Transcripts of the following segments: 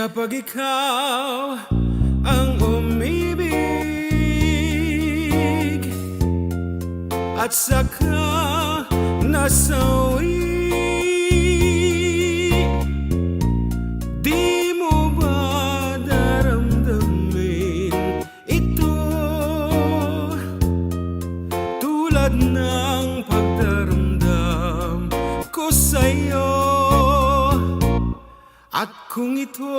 Kapag ikaw ang umibig at saka nasawi, di mo ba daramdamin ito tulad ng pagdaramdam ko sa'yo? At kung ito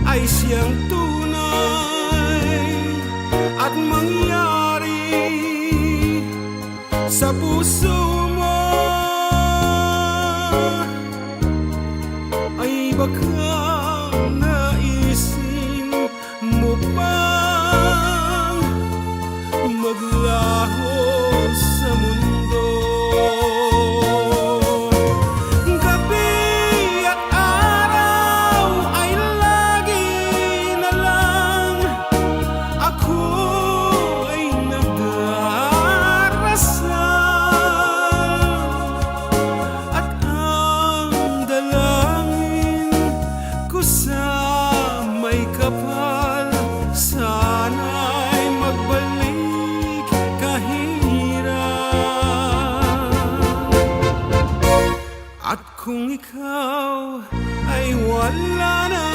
ay siyang tunay at mangyari sa puso mo, ay baka naisin mo bang maglaho sa mundo? Sana'y magbalik kahirap. At kung ikaw ay wala na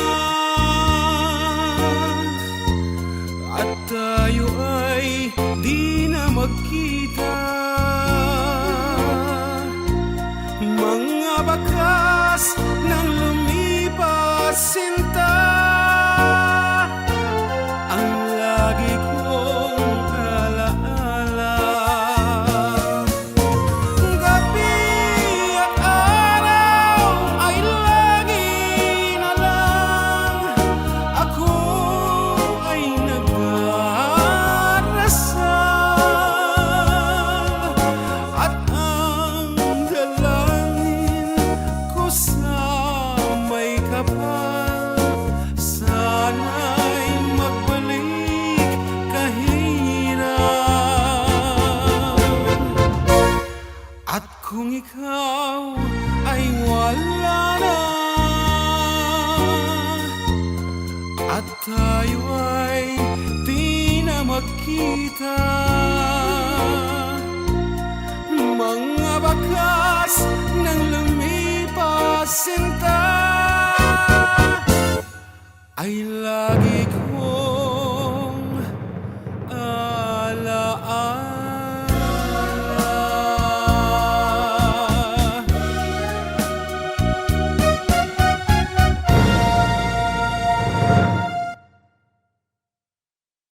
at tayo ay di na magkita, mga bakas ng lumipas sinta ang lagi kong alaala. Gabi at araw ay lagi na lang ako ay nagdarasal, at ang dalangin ko sa may kapal, sana'y magbalik kahirap. At kung ikaw ay wala na at tayo ay di na magkita,